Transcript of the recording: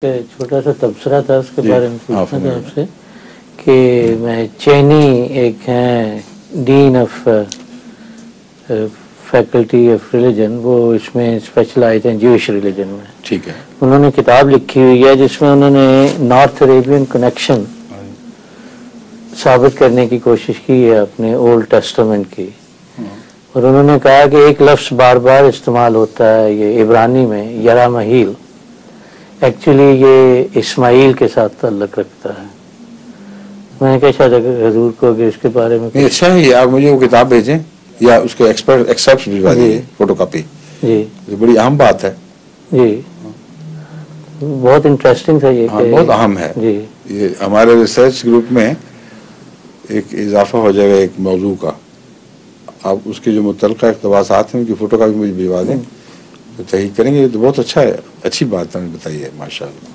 छोटा सा तबसरा था उसके बारे में पूछना था आपसे कि मैं चैनी एक हैं dean of faculty of religion, वो इसमें स्पेशलाइज हैं ज्यूइश रिलीजन में। ठीक है। उन्होंने किताब लिखी हुई है जिसमें उन्होंने नॉर्थ अरेबियन कनेक्शन साबित करने की कोशिश की है अपने ओल्ड टेस्टामेंट की, और उन्होंने कहा कि एक लफ्ज़ बार बार इस्तेमाल होता है ये इब्रानी में यरामहील, एक्चुअली ये इस्माइल के साथ ताल्लुक़ रखता है। मैंने कहा शायद हजूर को अगर इसके बारे में अच्छा है, आप मुझे वो किताब भेजें या उसके एक्सेप्ट भिजवा दीजिए, फोटोकॉपी। जी, ये बड़ी अहम बात है जी, बहुत इंटरेस्टिंग था ये। बहुत अहम है जी। ये हमारे रिसर्च ग्रुप में एक इजाफा हो जाएगा एक मौजू का। आप उसके जो मुतल्लिक़ा इक़्तिबासात हैं उनकी फोटोकॉपी मुझे भिजवा दें तो तहक़ीक़ करेंगे। तो बहुत अच्छा है, अच्छी बात हमें बताइए, माशाअल्लाह।